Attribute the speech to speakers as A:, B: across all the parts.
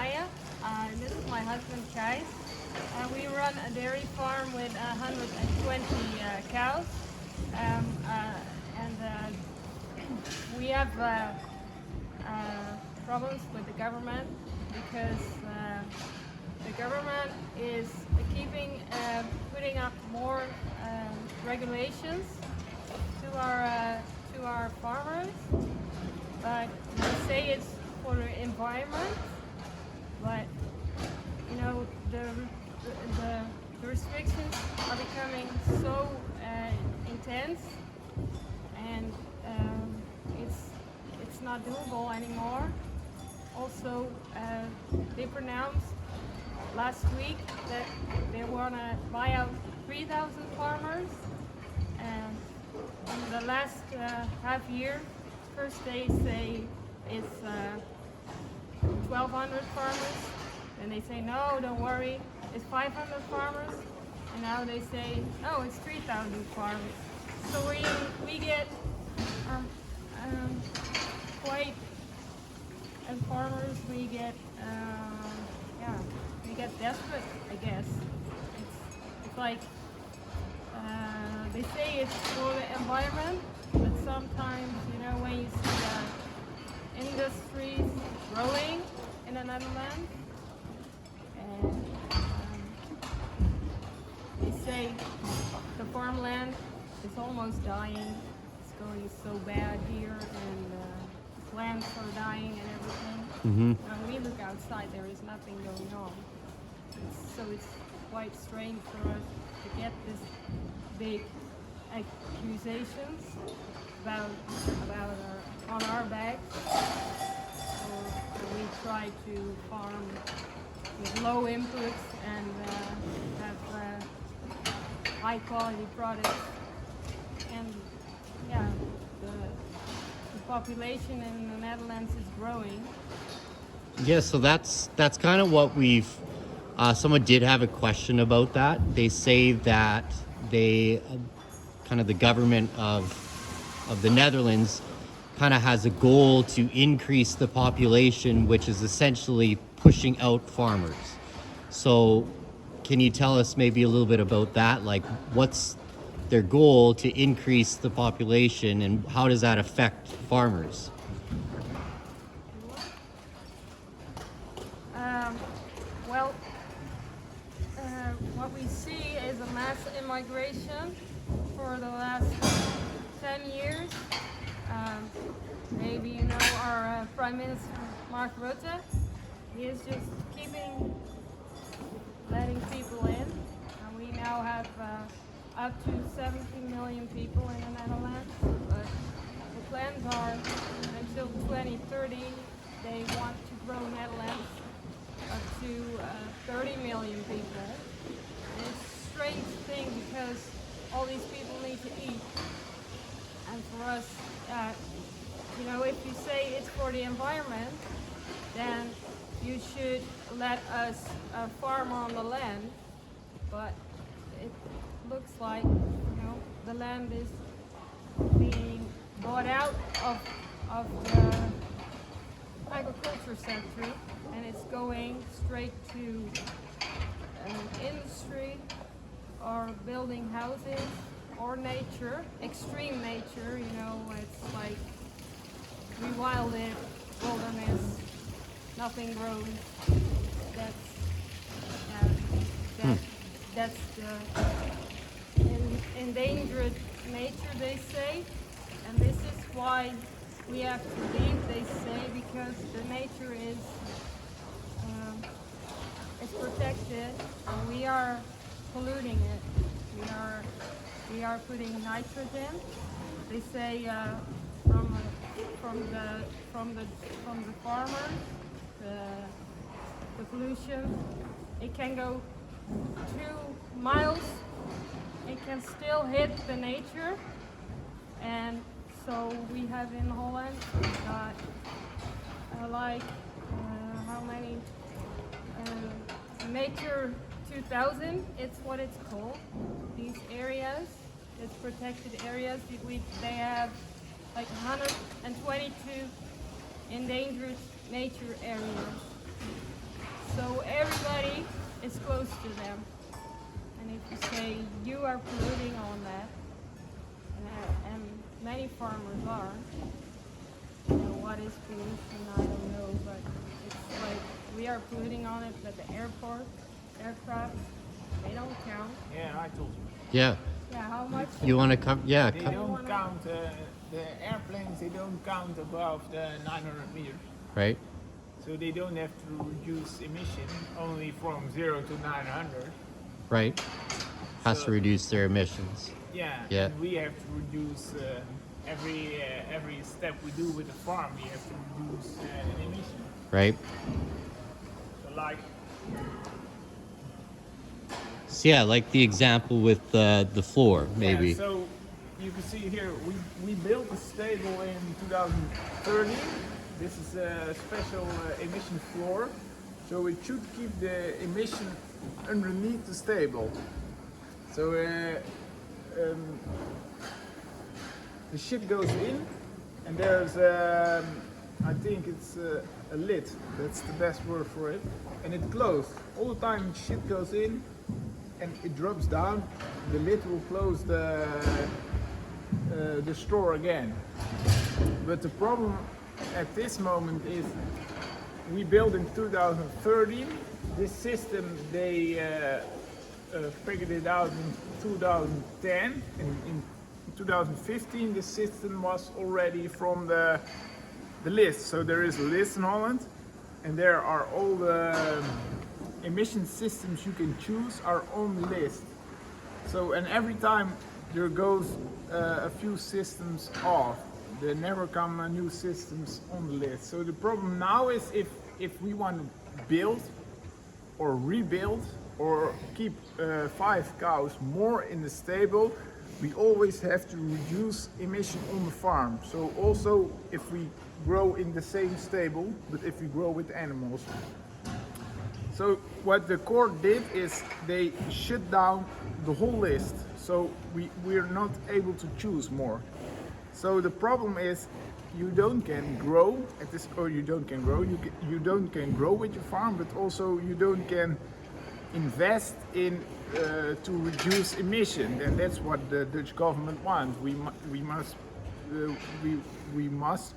A: Maya. This is my husband, Gijs. We run a dairy farm with 120 cows. And we have problems with the government because the government is putting up more regulations to our farmers, but they say it's for the environment. But you know, the restrictions are becoming so intense, and it's not doable anymore. Also, they pronounced last week that they want to buy out 3,000 farmers, and in the last half year, first they say it's 1,200 farmers, and they say no, don't worry, it's 500 farmers, and now they say no, it's 3,000 farmers. So we get quite, as farmers, we get desperate, I guess. It's like they say it's for the environment, but sometimes, you know, when you see industries growing in the Netherlands, and they say the farmland is almost dying. It's going so bad here, and plants are dying and everything.
B: Mm-hmm.
A: When we look outside, there is nothing going on. So it's quite strange for us to get this big accusations about on our backs. So we try to farm with low inputs and have high quality products. And yeah, the population in the Netherlands is growing.
B: Yeah, so that's kind of what we've. Someone did have a question about that. They say that they, kind of the government of the Netherlands, kind of has a goal to increase the population, which is essentially pushing out farmers. So, can you tell us maybe a little bit about that? Like, what's their goal to increase the population, and how does that affect farmers?
A: Well, what we see is a mass immigration for the last 10 years. Maybe you know our Prime Minister, Mark Rutte. He is just letting people in. And we now have up to 70 million people in the Netherlands. But the plans are until 2030, they want to grow Netherlands up to 30 million people. And it's a strange thing because all these people need to eat. And for us, you know, if you say it's for the environment, then you should let us farm on the land. But it looks like, you know, the land is being bought out of the agriculture sector, and it's going straight to industry or building houses or nature, extreme nature, you know, it's like rewilded wilderness, nothing grows. That's the endangered nature, they say, and this is why we have to leave, they say, because the nature is protected, and we are polluting it. We are putting nitrogen. They say from the farmers, the pollution, it can go 2 miles. It can still hit the nature, and so we have in Holland got how many Nature 2000, it's what it's called. These areas, it's protected areas. They have like 122 endangered nature areas. So everybody is close to them. And if you say you are polluting on that, and many farmers are, you know, what is pollution, I don't know, but it's like we are polluting on it, but the aircraft, they don't count.
C: Yeah, I told you.
B: Yeah.
A: Yeah, how much?
B: You want to come? Yeah.
C: They
B: Come,
C: don't count the airplanes. They don't count above the 900 meters.
B: right.
C: So they don't have to reduce emission only from 0 to 900.
B: Right. Has
C: So-
B: to reduce their emissions.
C: Yeah.
B: Yeah.
C: And we have to reduce every step we do with the farm. We have to reduce emission.
B: Right.
C: So like
B: So yeah, like the example with the floor, maybe.
C: Yeah, so you can see here we built a stable in 2013. This is a special emission floor, so it should keep the emission underneath the stable. So the shit goes in, and there's I think it's a lid. That's the best word for it, and it closes all the time. Shit goes in, and it drops down. The lid will close the store again. But the problem at this moment is we built in 2013. This system they figured it out in 2010. In 2015 the system was already from the list. So there is a list in Holland, and there are all the emission systems you can choose are on the list. So, and every time there goes a few systems off, there never come new systems on the list. So the problem now is if we want to build or rebuild or keep 5 cows more in the stable, we always have to reduce emission on the farm. So also if we grow in the same stable, but if we grow with animals. So what the court did is they shut down the whole list. So we're not able to choose more. So the problem is you don't can grow at this, or you don't can grow. You don't can grow with your farm, but also you don't can invest in to reduce emission. And that's what the Dutch government wants. We must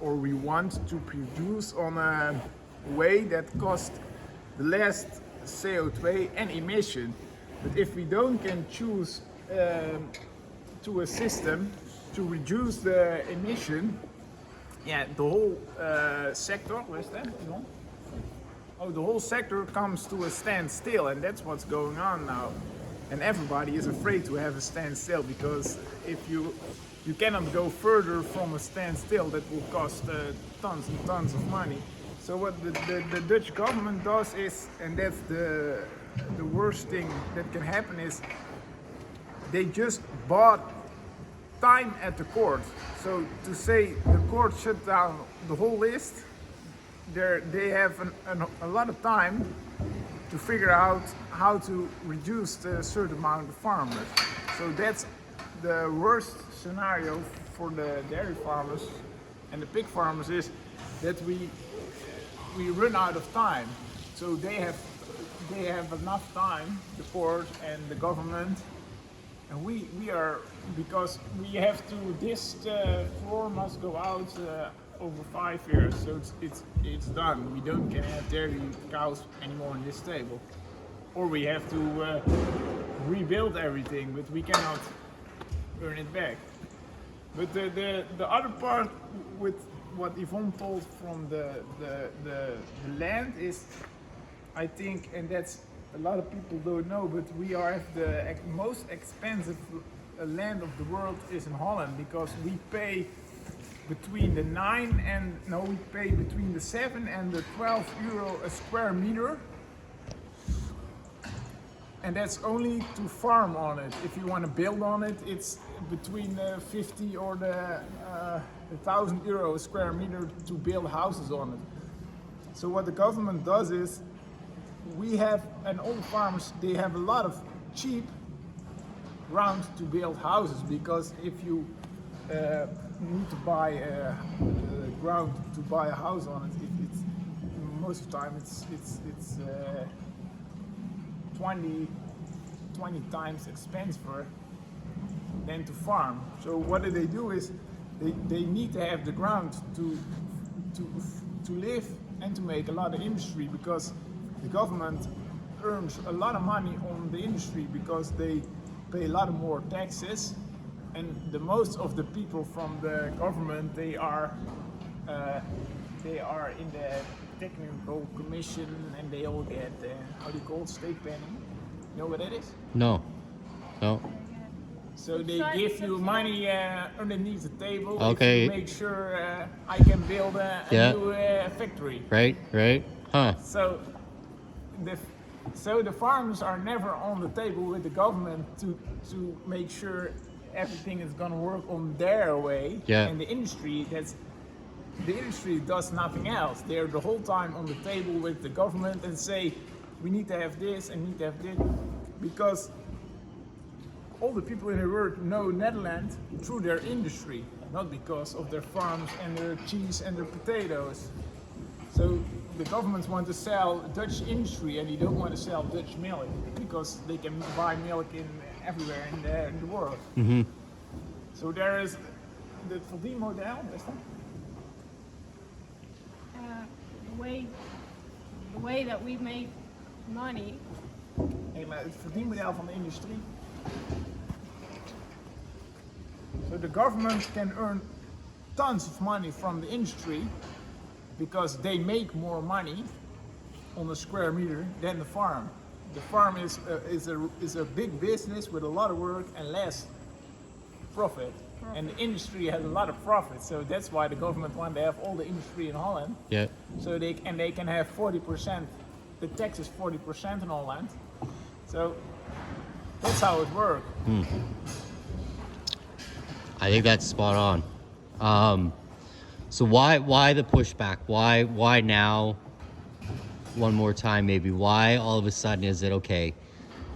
C: or we want to produce on a way that costs the less CO2 and emission. But if we don't can choose to a system to reduce the emission, yeah, the whole sector, where's that? Oh, the whole sector comes to a standstill, and that's what's going on now. And everybody is afraid to have a standstill, because if you cannot go further from a standstill, that will cost tons and tons of money. So what the Dutch government does is, and that's the worst thing that can happen, is they just bought time at the court. So to say the court shut down the whole list, they have a lot of time to figure out how to reduce the certain amount of farmers. So that's the worst scenario for the dairy farmers and the pig farmers, is that we run out of time. So they have enough time, the court and the government, and we are, because we have to, this floor must go out over 5 years, so it's done. We don't can have dairy cows anymore in this stable, or we have to rebuild everything, but we cannot earn it back. But the other part with what Yvonne told from the land is, I think, and that's a lot of people don't know, but we have the most expensive land of the world is in Holland, because we pay between the 7 and the 12 euro a square meter, and that's only to farm on it. If you want to build on it, it's between the 50 or the 1,000 euro a square meter to build houses on it. So what the government does is, we have, and all farmers, they have a lot of cheap ground to build houses, because if you need to buy ground to buy a house on it, it's most of the time it's 20 times expensive than to farm. So what do is they need to have the ground to live and to make a lot of industry, because the government earns a lot of money on the industry because they pay a lot of more taxes, and the most of the people from the government they are in the technical commission, and they all get how do you call it, state penning. You know what that is?
B: No.
C: So they give you money underneath the table
B: Okay.
C: to make sure I can build a new factory.
B: Right. Huh.
C: So the farmers are never on the table with the government to make sure everything is gonna work on their way.
B: Yeah.
C: And the industry does nothing else. They're the whole time on the table with the government and say, we need to have this and need to have this, because all the people in the world know Netherlands through their industry, not because of their farms and their cheese and their potatoes. So the governments want to sell Dutch industry, and they don't want to sell Dutch milk because they can buy milk everywhere in the world.
B: Mm-hmm.
C: So there is the verdienmodel, is that?
A: The way that we make money.
C: Nee, maar het verdienmodel van de industrie. So the government can earn tons of money from the industry because they make more money on a square meter than the farm. The farm is a big business with a lot of work and less profit. And the industry has a lot of profit, so that's why the government wants to have all the industry in Holland.
B: Yeah.
C: So they can have 40%. The tax is 40% in Holland. So that's how it works.
B: I think that's spot on. So why the pushback? Why now? One more time, maybe. Why all of a sudden is it okay?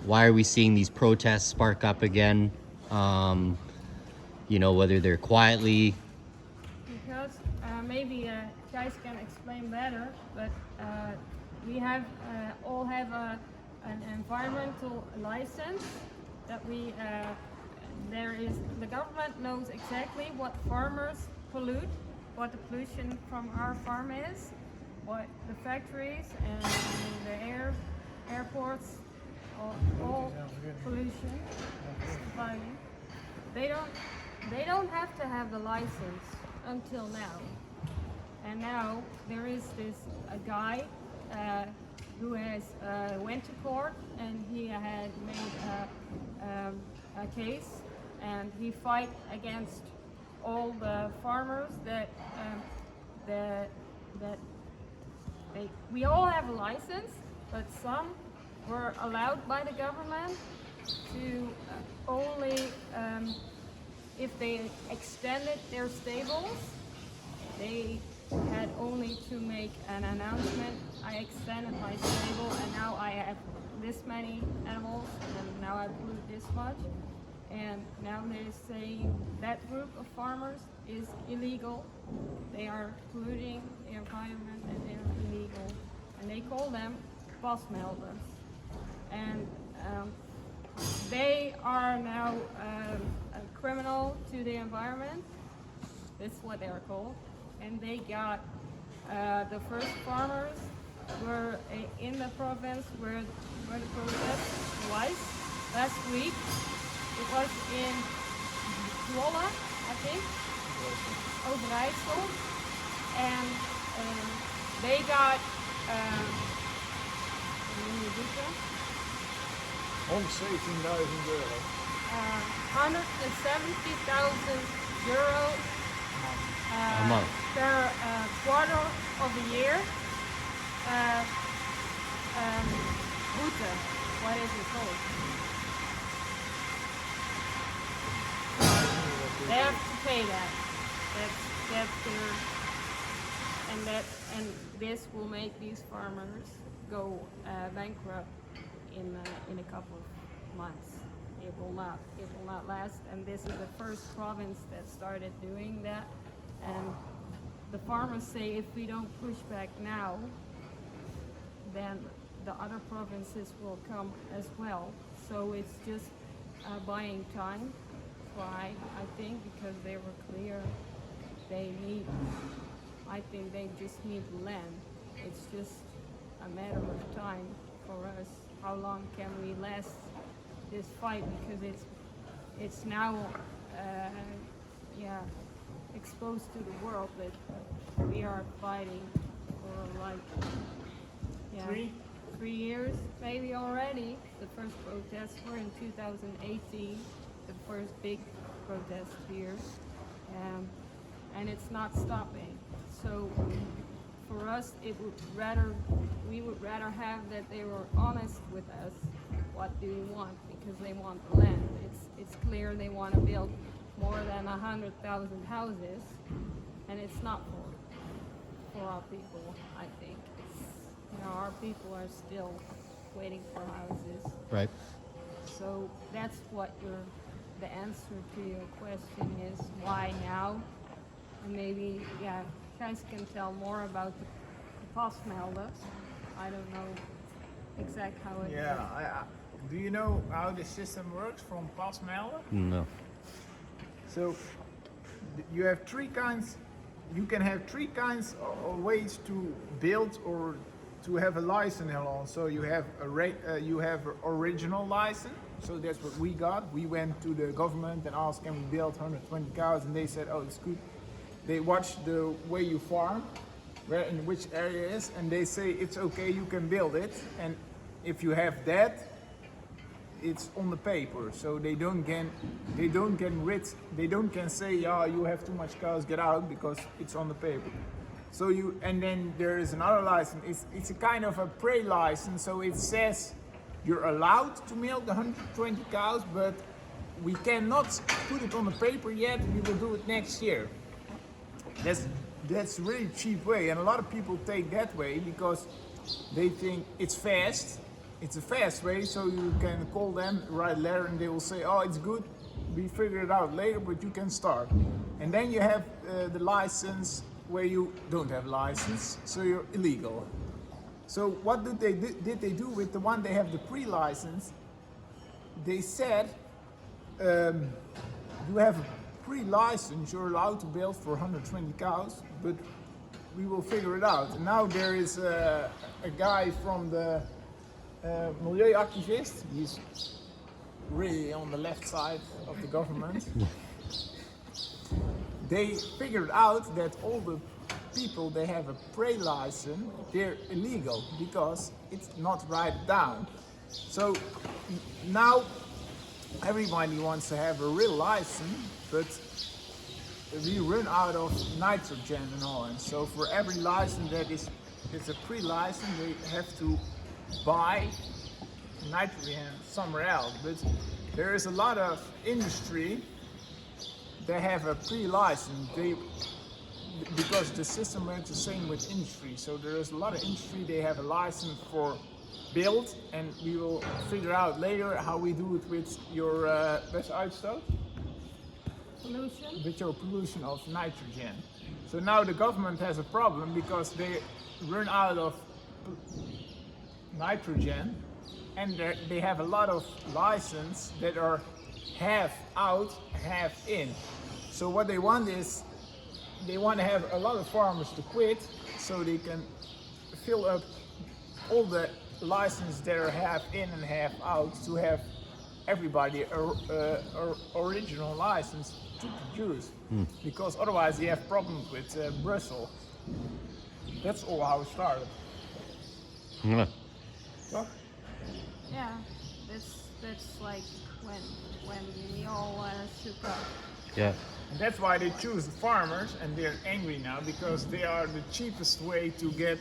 B: Why are we seeing these protests spark up again? Whether they're quietly.
A: Because maybe Gijs can explain better, but we have all have an environmental license that the government knows exactly what farmers pollute, what the pollution from our farm is, what the factories and the airports, all pollution is providing. They don't have to have the license until now. And now there is a guy who has went to court, and he had made a case, and he fight against all the farmers we all have a license, but some were allowed by the government to only if they extended their stables, they had only to make an announcement. I extended my stable, and now I have this many animals, and now I pollute this much. And now they're saying that group of farmers is illegal. They are polluting the environment, and they're illegal. And they call them pasmelders. And they are now a criminal to the environment. That's what they are called. And they got the first farmers were in the province where the protest was last week. It was in Zwolle, I think, Overijssel, and they got
C: €117.000.
A: 170,000 euro
B: A month.
A: per quarter of the year. Boete, what is it called? They have to pay that. That's their, and this will make these farmers go bankrupt in a couple of months. It will not last, and this is the first province that started doing that. And the farmers say if we don't push back now, and the other provinces will come as well. So it's just buying time. Why? I think because they were clear they need, I think they just need land. It's just a matter of time for us. How long can we last this fight? Because it's now exposed to the world that we are fighting for like 3 years maybe already. The first protests were in 2018, the first big protest here, and it's not stopping. So for us, we would rather have that they were honest with us. What do you want? Because they want the land. It's clear they want to build more than 100,000 houses, and it's not for our people. I think our people are still waiting for houses.
B: Right.
A: So that's what the answer to your question is. Why now? And maybe Gijs can tell more about the pasmelden. I don't know exactly how it
C: Yeah, do you know how the system works from pasmelden?
B: No.
C: So you have three kinds. You can have three kinds of ways to build or to have a license on. So you have you have an original license. So that's what we got. We went to the government and asked, can we build 120 cows? And they said, oh, it's good. They watch the way you farm, where in which area it is, and they say it's okay, you can build it. And if you have that, it's on the paper. So they don't can say, yeah, you have too much cows, get out, because it's on the paper. So and then there is another license. It's a kind of a pre-license. So it says you're allowed to milk 120 cows, but we cannot put it on the paper yet. We will do it next year. That's a really cheap way, and a lot of people take that way because they think it's fast. It's a fast way, so you can call them, write a letter, and they will say, oh, it's good, we figure it out later, but you can start. And then you have the license where you don't have license, so you're illegal. So what did they do with the one they have the pre-license? They said, you have a pre-license, you're allowed to build for 120 cows, but we will figure it out. And now there is a guy from the milieuactivist. He's really on the left side of the government. They figured out that all the people they have a pre-license, they're illegal because it's not right down. So now everybody wants to have a real license, but we run out of nitrogen and all. And so for every license that is a pre-license, they have to buy nitrogen somewhere else. But there is a lot of industry that have a pre-license. Because the system works the same with industry. So there is a lot of industry, they have a license for build, and we will figure out later how we do it with your uitstoot?
A: Pollution?
C: With your pollution of nitrogen. So now the government has a problem because they run out of nitrogen, and they have a lot of license that are half out, half in. So what they want is, they want to have a lot of farmers to quit so they can fill up all the licenses that are half in and half out, to have everybody original license to produce. Because otherwise you have problems with Brussels. That's all how it started.
B: Yeah.
C: So,
A: Yeah, that's like when we all shook up.
B: Yeah.
C: and that's why they choose the farmers, and they're angry now because they are the cheapest way to get.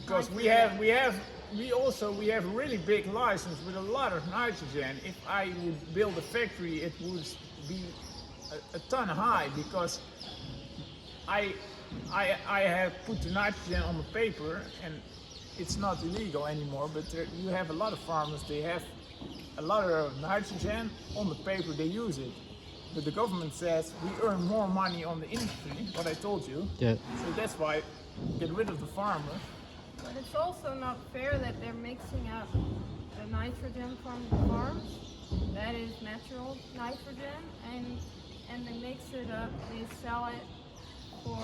C: Because we have a really big license with a lot of nitrogen. If I would build a factory, it would be a ton high, because I have put the nitrogen on the paper, and it's not illegal anymore. But you have a lot of farmers, they have a lot of nitrogen on the paper, they use it. But the government says we earn more money on the industry, what I told you.
B: Yeah.
C: So that's why get rid of the farmer
A: But it's also not fair that they're mixing up the nitrogen from the farms, that is natural nitrogen, and they mix it up, they sell it for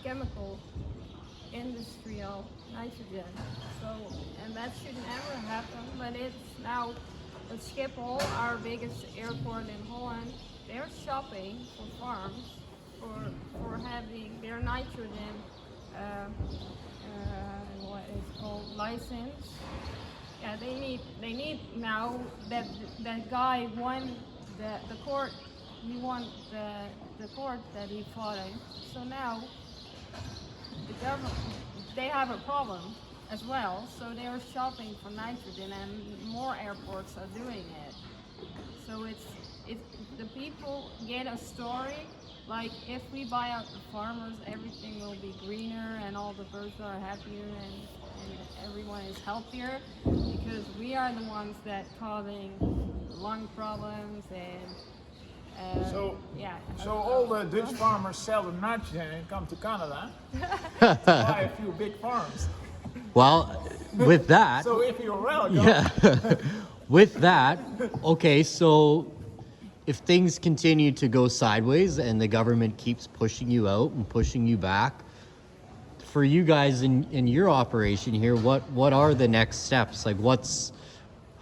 A: chemical industrial nitrogen. So, and that should never happen, but it's now Schiphol, our biggest airport in Holland, they're shopping for farms for having their nitrogen what is called license. Yeah, they need now that guy won the court. He won the court that he fought in. So now the government, they have a problem as well. So they are shopping for nitrogen, and more airports are doing it. So it's the people get a story. Like, if we buy out the farmers, everything will be greener and all the birds are happier and everyone is healthier, because we are the ones that causing lung problems and
C: So all the Dutch farmers sell the nitrogen and come to Canada to buy a few big farms.
B: Well, with that,
C: So if you're welcome.
B: yeah, with that, okay, so if things continue to go sideways and the government keeps pushing you out and pushing you back, for you guys in your operation here, what are the next steps? Like,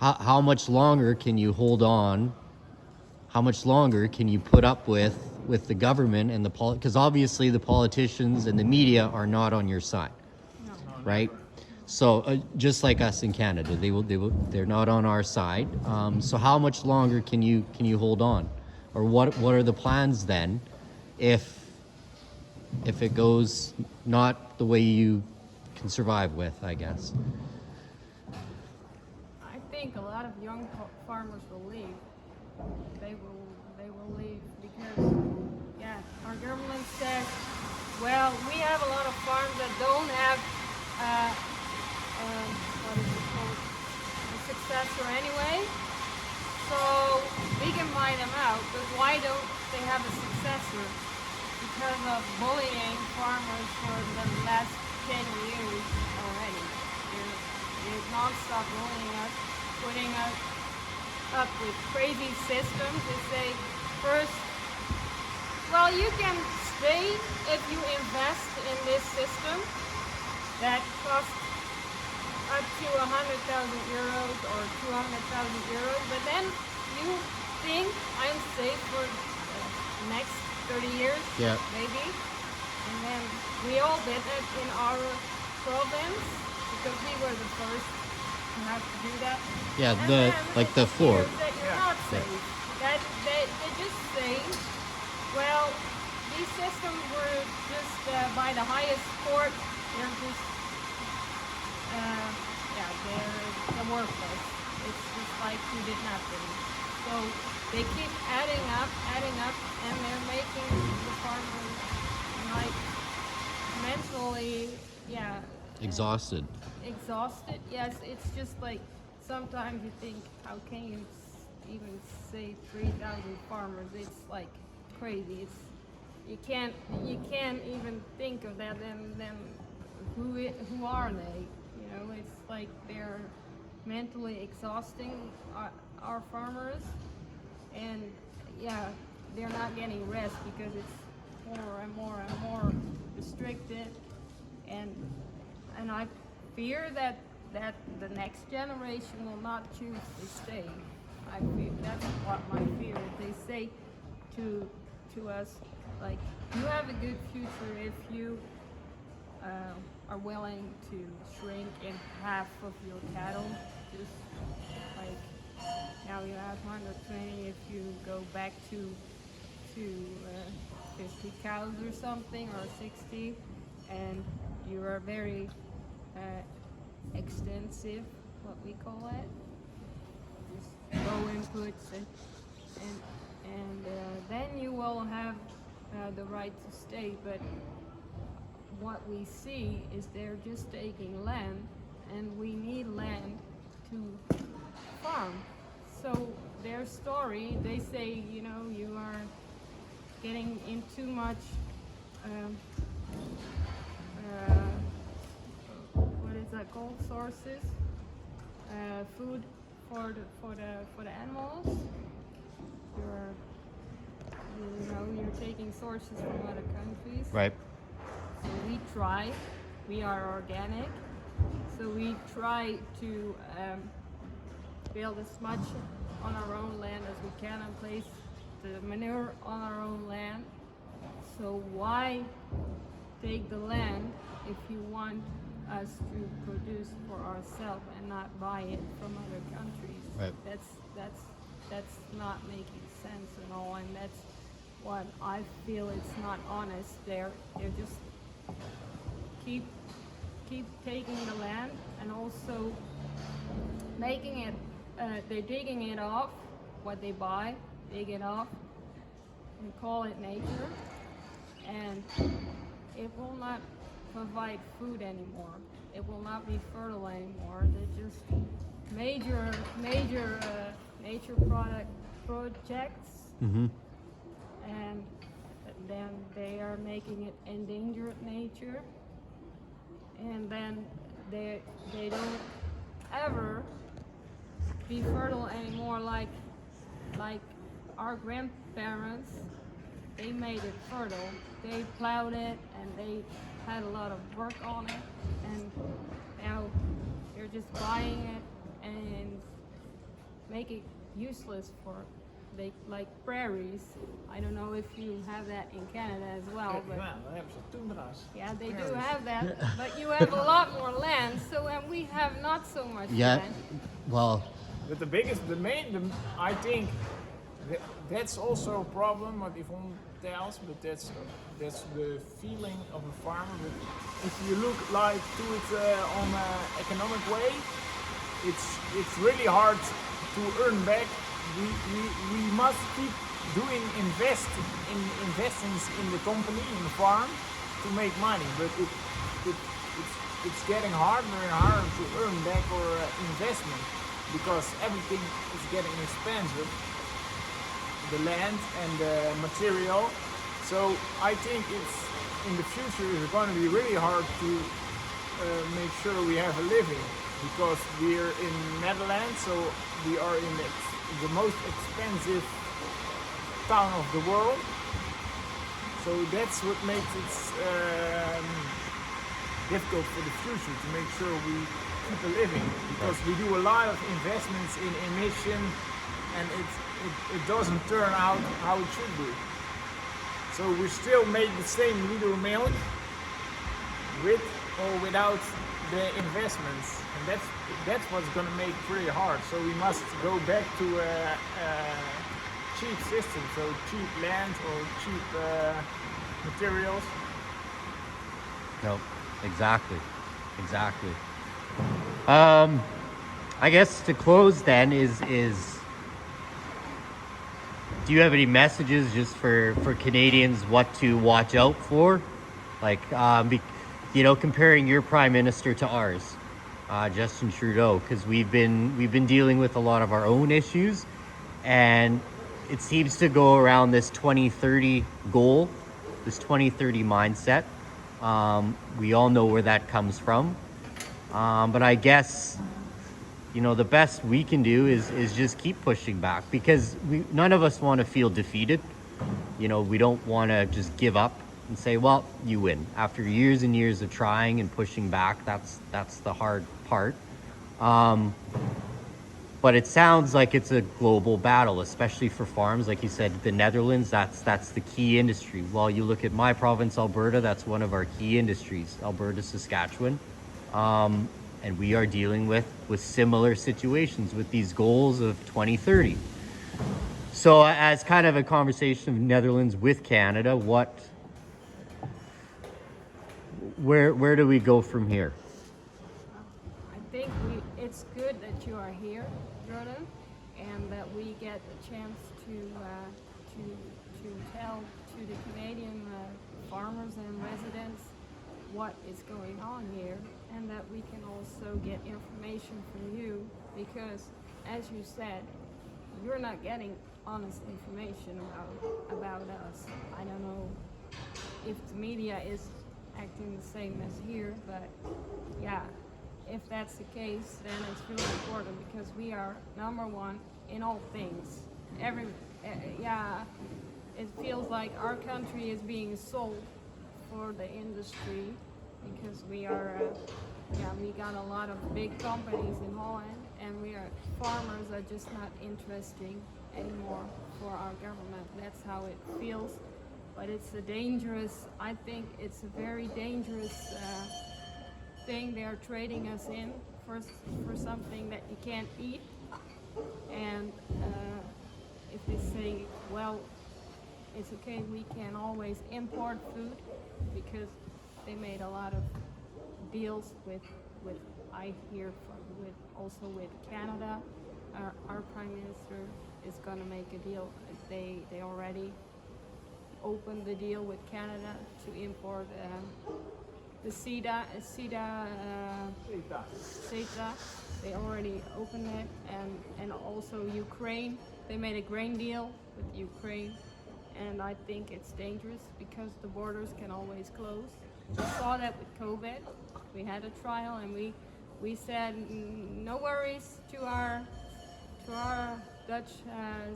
B: how much longer can you hold on? How much longer can you put up with the government and because obviously the politicians and the media are not on your side, right? So just like us in Canada, they're not on our side. So how much longer can you hold on, or what are the plans then, if it goes not the way you can survive with, I guess?
A: I think a lot of young farmers will leave. They will leave because our government says, well, we have a lot of farms that don't have what is it called, a successor anyway. So we can buy them out, but why don't they have a successor? Because of bullying farmers for the last 10 years already. They're non-stop bullying us, putting us up with crazy systems. They say, first, well, you can stay if you invest in this system that costs up to 100,000 euros or 200,000 euros, but then you think I'm safe for the next 30 years, maybe. And then we all did it in our province because we were the first to have to do that.
B: Yeah,
A: and
B: the Ford.
A: That you're not safe. That they just say, well, these systems were just by the highest court. They're just they're worthless. It's just like you did nothing. So they keep adding up, and they're making the farmers like mentally,
B: Exhausted.
A: exhausted. Yes, it's just like sometimes you think, how can you even say 3,000 farmers? It's like crazy. It's you can't even think of that. Then who are they? You know, it's like they're mentally exhausting our farmers, and they're not getting rest because it's more and more restricted, and I fear that the next generation will not choose to stay. I fear that's what my fear is. They say to us, like, you have a good future if you are willing to shrink in half of your cattle. Just like now you have 120, if you go back to 50 cows or something, or 60, and you are very extensive, what we call it, just low inputs, and then you will have the right to stay. But what we see is they're just taking land, and we need land to farm. So their story, they say, you know, you are getting in too much what is that medical sources, food for the animals. You're taking sources from other countries.
B: Right.
A: So we are organic, so we try to build as much on our own land as we can and place the manure on our own land. So why take the land if you want us to produce for ourselves and not buy it from other countries?
B: Right.
A: That's not making sense at all, and that's what I feel it's not honest. They're just keep taking the land and also making it. They're digging it off. What they buy, dig it off, and call it nature, and it will not provide food anymore. It will not be fertile anymore. They're just major nature projects.
B: Mm-hmm.
A: And then they are making it endangered nature, and then they don't ever be fertile anymore like our grandparents. They made it fertile. They plowed it and they had a lot of work on it, and now they're just buying it and make it useless for like prairies. I don't know if you have that in Canada as well, but
C: Ja, dan hebben ze toendra's.
A: yeah, they do have that. But you have a lot more land, and we have not so much
B: Yeah.
A: land.
B: Well,
C: But I think that's also a problem what Yvonne tells, but that's the feeling of a farmer. But if you look like to it on an economic way, it's really hard to earn back. We must keep doing investments in the company, in the farm, to make money, but it's getting harder and harder to earn back our investment because everything is getting expensive, the land and the material. So I think it's in the future it's going to be really hard to make sure we have a living, because we're in Netherlands, so we are in the most expensive town of the world. So that's what makes it difficult for the future to make sure we keep a living, because we do a lot of investments in emission and it doesn't turn out how it should do. So we still make the same liter milk with or without the investments, and that's what's going to make it pretty hard. So we must go back to a cheap system, so cheap land or cheap materials.
B: no, exactly. I guess to close then is do you have any messages just for Canadians what to watch out for? Like, comparing your prime minister to ours, Justin Trudeau, because we've been dealing with a lot of our own issues, and it seems to go around this 2030 goal, this 2030 mindset. We all know where that comes from, but I guess the best we can do is just keep pushing back, because none of us want to feel defeated. We don't want to just give up and say, well, you win. After years and years of trying and pushing back, that's the hard part. But it sounds like it's a global battle, especially for farms. Like you said, the Netherlands, that's the key industry. Well, you look at my province, Alberta, that's one of our key industries, Alberta, Saskatchewan. And we are dealing with similar situations with these goals of 2030. So as kind of a conversation of Netherlands with Canada, where do we go from here?
A: I think it's good that you are here, Jordan, and that we get the chance to tell to the Canadian farmers and residents what is going on here, and that we can also get information from you, because as you said, you're not getting honest information about us. I don't know if the media is acting the same as here, but yeah, if that's the case, then it's really important because we are number one in all things. Yeah, it feels like our country is being sold for the industry because we are, we got a lot of big companies in Holland, and farmers are just not interesting anymore for our government. That's how it feels. But I think it's a very dangerous thing they're trading us in for something that you can't eat. And if they say, well, it's okay, we can always import food because they made a lot of deals with I hear also with Canada. Our Prime Minister is going to make a deal. They already opened the deal with Canada to import the CETA. They already opened it, and also Ukraine. They made a grain deal with Ukraine, and I think it's dangerous because the borders can always close. We saw that with COVID. We had a trial, and we said no worries to our Dutch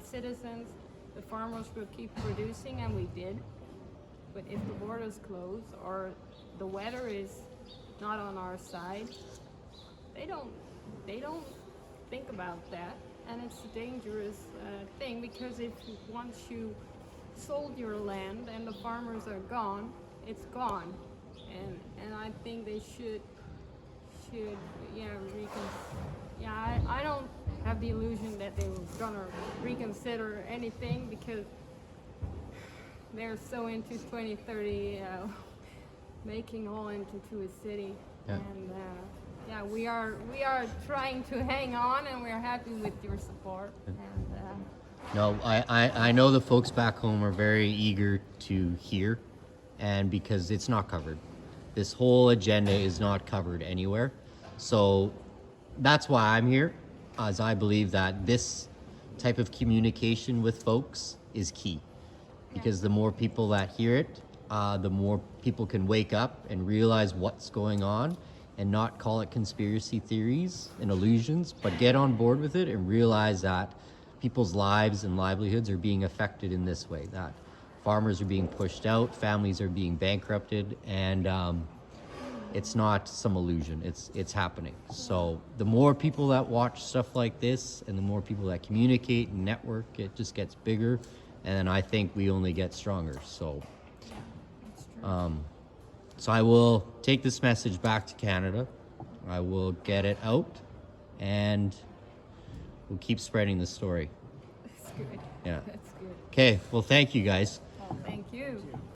A: citizens. The farmers will keep producing, and we did. But if the borders close or the weather is not on our side, they don't think about that, and it's a dangerous thing because if once you sold your land and the farmers are gone, it's gone, and I think they should I don't have the illusion that they were gonna reconsider anything because they're so into 2030 making Holland into a city.
B: Yeah.
A: And we are trying to hang on, and we're happy with your support. And
B: No, I know the folks back home are very eager to hear, and because it's not covered. This whole agenda is not covered anywhere. So that's why I'm here, as I believe that this type of communication with folks is key. Because the more people that hear it, the more people can wake up and realize what's going on and not call it conspiracy theories and illusions, but get on board with it and realize that people's lives and livelihoods are being affected in this way, that farmers are being pushed out, families are being bankrupted, and it's not some illusion, it's happening. So the more people that watch stuff like this and the more people that communicate and network, it just gets bigger, and then I think we only get stronger. So
A: that's true.
B: so I will take this message back to Canada. I will get it out, and we'll keep spreading the story.
A: That's good.
B: Yeah.
A: That's good.
B: Okay, well, thank you guys.